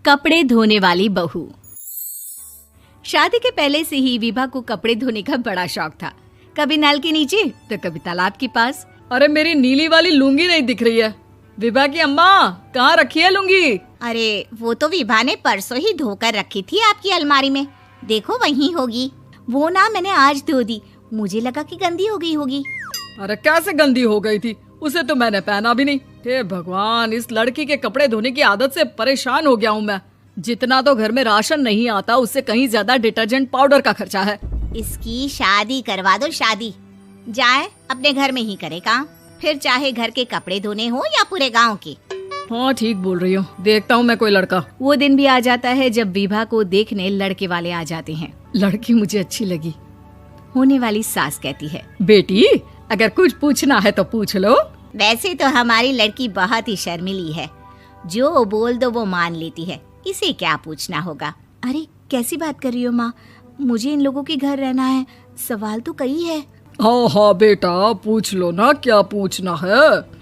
कपड़े धोने वाली बहू। शादी के पहले से ही विभा को कपड़े धोने का बड़ा शौक था। कभी नल के नीचे तो कभी तालाब के पास। अरे मेरी नीली वाली लुंगी नहीं दिख रही है। विभा की अम्मा, कहाँ रखी है लुंगी? अरे वो तो विभा ने परसों ही धोकर रखी थी आपकी अलमारी में, देखो वहीं होगी। वो ना मैंने आज धो दी, मुझे लगा कि गंदी हो गई होगी। अरे कैसे गंदी हो गई थी? उसे तो मैंने पहना भी नहीं। हे भगवान, इस लड़की के कपड़े धोने की आदत से परेशान हो गया हूँ मैं। जितना तो घर में राशन नहीं आता, उससे कहीं ज्यादा डिटर्जेंट पाउडर का खर्चा है। इसकी शादी करवा दो, शादी जाए अपने घर में ही करे काम, फिर चाहे घर के कपड़े धोने हो या पूरे गांव के। हाँ ठीक बोल रही हूँ, देखता हूँ मैं कोई लड़का। वो दिन भी आ जाता है जब विभा को देखने लड़के वाले आ जाते हैं। लड़की मुझे अच्छी लगी। होने वाली सास कहती है, बेटी अगर कुछ पूछना है तो पूछ लो। वैसे तो हमारी लड़की बहुत ही शर्मीली है, जो बोल दो वो मान लेती है, इसे क्या पूछना होगा। अरे कैसी बात कर रही हो माँ, मुझे इन लोगों के घर रहना है, सवाल तो कई है। हाँ हाँ बेटा, पूछ लो ना, क्या पूछना है।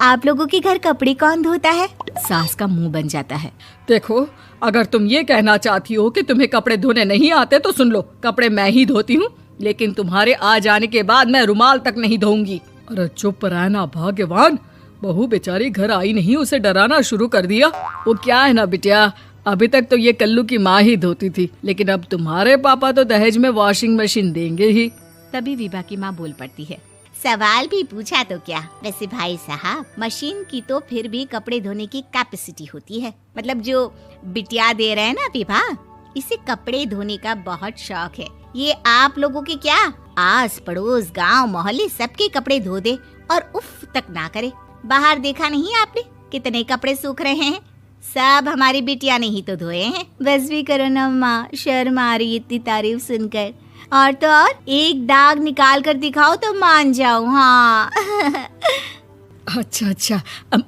आप लोगों के घर कपड़े कौन धोता है? सास का मुंह बन जाता है। देखो, अगर तुम ये कहना चाहती हो कि तुम्हें कपड़े धोने नहीं आते तो सुन लो, कपड़े मैं ही धोती हूँ, लेकिन तुम्हारे आ जाने के बाद मैं रुमाल तक नहीं धोऊंगी। अरे चुप रहना भाग्यवान, बहू बेचारी घर आई नहीं, उसे डराना शुरू कर दिया। वो क्या है ना बिटिया, अभी तक तो ये कल्लू की माँ ही धोती थी, लेकिन अब तुम्हारे पापा तो दहेज में वॉशिंग मशीन देंगे ही। तभी विभा की माँ बोल पड़ती है, सवाल भी पूछा तो क्या। वैसे भाई साहब, मशीन की तो फिर भी कपड़े धोने की कैपेसिटी होती है। मतलब जो बिटिया दे रहे हैं ना विभा, इसे कपड़े धोने का बहुत शौक है। ये आप लोगों के क्या, आस पड़ोस गांव मोहल्ले सबके कपड़े धो दे और उफ तक ना करे। बाहर देखा नहीं आपने कितने कपड़े सूख रहे हैं? सब हमारी बिटिया ने ही तो धोए हैं। बस भी करो ना माँ, शर्म आ रही इतनी तारीफ सुनकर। और तो और एक दाग निकाल कर दिखाओ तो मान जाओ। हाँ अच्छा,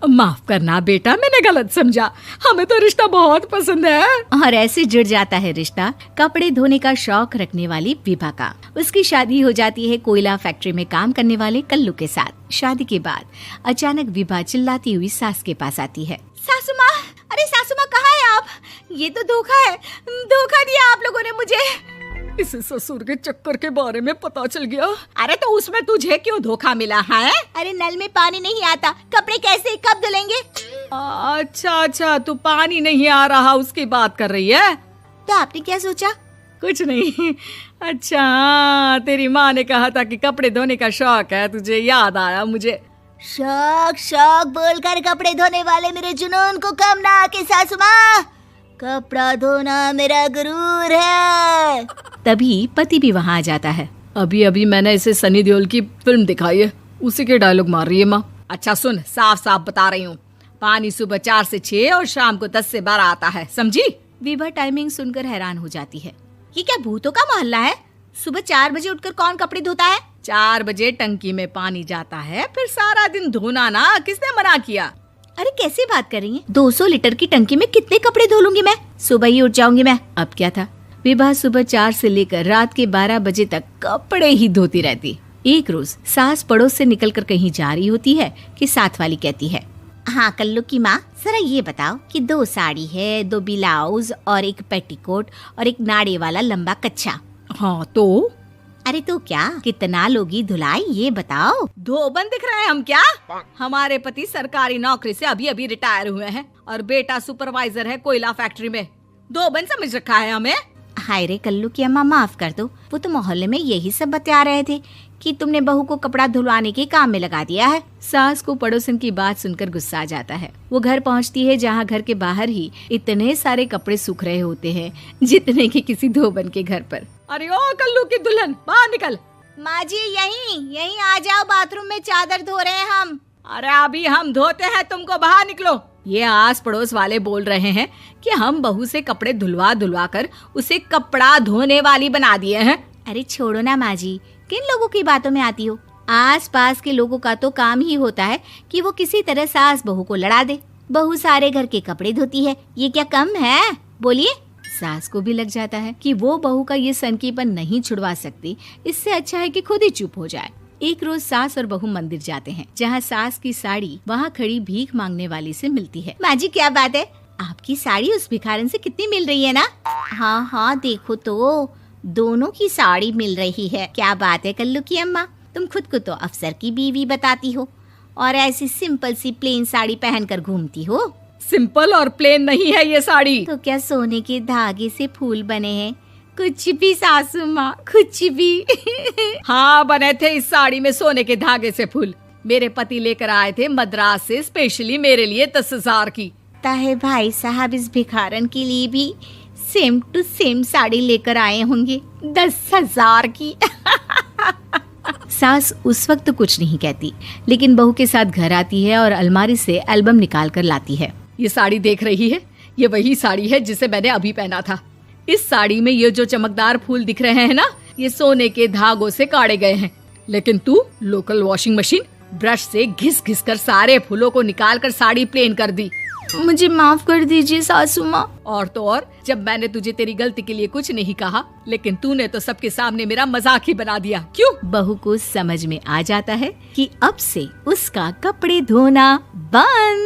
माफ करना बेटा, मैंने गलत समझा। हमें तो रिश्ता बहुत पसंद है। और ऐसे जुड़ जाता है रिश्ता कपड़े धोने का शौक रखने वाली विभा का। उसकी शादी हो जाती है कोयला फैक्ट्री में काम करने वाले कल्लू के साथ। शादी के बाद अचानक विभा चिल्लाती हुई सास के पास आती है। सासू माँ, अरे सासू माँ कहाँ है आप? ये तो धोखा है, धोखा दिया आप लोगों ने मुझे। इसे ससुर के चक्कर के बारे में पता चल गया। अरे तो उसमें तुझे क्यों धोखा मिला है? अरे नल में पानी नहीं आता, कपड़े कैसे कब धुलेंगे? अच्छा, तू पानी नहीं आ रहा उसकी बात कर रही है। तो आपने क्या सोचा? कुछ नहीं। अच्छा, तेरी माँ ने कहा था कि कपड़े धोने का शौक है तुझे, याद आया मुझे। शौक बोलकर कपड़े धोने वाले मेरे जुनून को कम ना आके सासू माँ, कपड़ा धोना मेरा गुरूर है। तभी पति भी वहाँ आ जाता है। अभी मैंने इसे सनी देओल की फिल्म दिखाई है, उसी के डायलॉग मार रही है माँ। अच्छा सुन, साफ साफ बता रही हूँ, पानी सुबह 4 से 6 और शाम को 10 से 12 आता है, समझी? विभा टाइमिंग सुनकर हैरान हो जाती है। ये क्या भूतों का मोहल्ला है? सुबह 4 बजे उठकर कौन कपड़े धोता है? 4 बजे टंकी में पानी जाता है, फिर सारा दिन धोना ना, किसने मना किया? अरे कैसी बात कर रही हैं? 200 लीटर की टंकी में कितने कपड़े धो लूंगी मैं? सुबह ही उठ जाऊंगी मैं। अब क्या था, विभा सुबह 4 से लेकर रात के 12 बजे तक कपड़े ही धोती रहती। एक रोज सास पड़ोस से निकलकर कहीं जा रही होती है कि साथ वाली कहती है, हाँ कल्लू की माँ, जरा ये बताओ कि 2 साड़ी है, 2 ब्लाउज और एक पेटीकोट और एक नाड़े वाला लंबा कच्छा। हाँ तो? अरे तो क्या, कितना लोगी धुलाई ये बताओ। धोबन दिख रहे हैं हम क्या? हमारे पति सरकारी नौकरी से अभी रिटायर हुए हैं और बेटा सुपरवाइजर है कोयला फैक्ट्री में। धोबन समझ रखा है हमें? हाय रे कल्लू की अम्मा, माफ कर दो, वो तो मोहल्ले में यही सब बता रहे थे कि तुमने बहू को कपड़ा धुलवाने के काम में लगा दिया है। सास को पड़ोसन की बात सुनकर गुस्सा आ जाता है। वो घर पहुंचती है जहां घर के बाहर ही इतने सारे कपड़े सूख रहे होते हैं जितने कि किसी धोबन के घर पर। अरे ओ कल्लू की दुल्हन, बाहर निकल। माँ जी यहीं आ जाओ, बाथरूम में चादर धो रहे हैं हम। अरे अभी हम धोते हैं, तुमको बाहर निकलो। ये आस पड़ोस वाले बोल रहे हैं कि हम बहू से कपड़े धुलवा कर उसे कपड़ा धोने वाली बना दिए हैं। अरे छोड़ो ना माँ जी, किन लोगों की बातों में आती हो? आस पास के लोगों का तो काम ही होता है कि वो किसी तरह सास बहू को लड़ा दे। बहू सारे घर के कपड़े धोती है, ये क्या कम है? बोलिए। सास को भी लग जाता है कि वो बहू का ये सनकीपन नहीं छुड़वा सकती, इससे अच्छा है कि खुद ही चुप हो जाए। एक रोज सास और बहू मंदिर जाते हैं, जहाँ सास की साड़ी वहाँ खड़ी भीख मांगने वाली से मिलती है। माँ जी क्या बात है, आपकी साड़ी उस भिखारन से कितनी मिल रही है ना? हाँ हाँ, देखो तो दोनों की साड़ी मिल रही है। क्या बात है कल्लू की अम्मा, तुम खुद को तो अफसर की बीवी बताती हो और ऐसी सिंपल सी प्लेन साड़ी पहनकर घूमती हो। सिंपल और प्लेन नहीं है ये साड़ी। तो क्या सोने के धागे से फूल बने हैं? कुछ भी सासू माँ, कुछ भी। हाँ, बने थे इस साड़ी में सोने के धागे से फूल। मेरे पति लेकर आए थे मद्रास से स्पेशली मेरे लिए 10,000 की। ताहे भाई साहब इस भिखारन के लिए भी सेम टू सेम साड़ी लेकर आए होंगे 10,000 की। सास उस वक्त कुछ नहीं कहती, लेकिन बहू के साथ घर आती है और अलमारी से एल्बम निकाल कर लाती है। ये साड़ी देख रही है, ये वही साड़ी है जिसे मैंने अभी पहना था। इस साड़ी में ये जो चमकदार फूल दिख रहे हैं ना, ये सोने के धागों से काढ़े गए हैं। लेकिन तू लोकल वॉशिंग मशीन ब्रश से घिस घिस कर सारे फूलों को निकाल कर साड़ी प्लेन कर दी। मुझे माफ कर दीजिए सासू माँ। और तो और, जब मैंने तुझे तेरी गलती के लिए कुछ नहीं कहा, लेकिन तूने तो सबके सामने मेरा मजाक ही बना दिया। क्यों? बहू को समझ में आ जाता है कि अब से उसका कपड़े धोना बंद।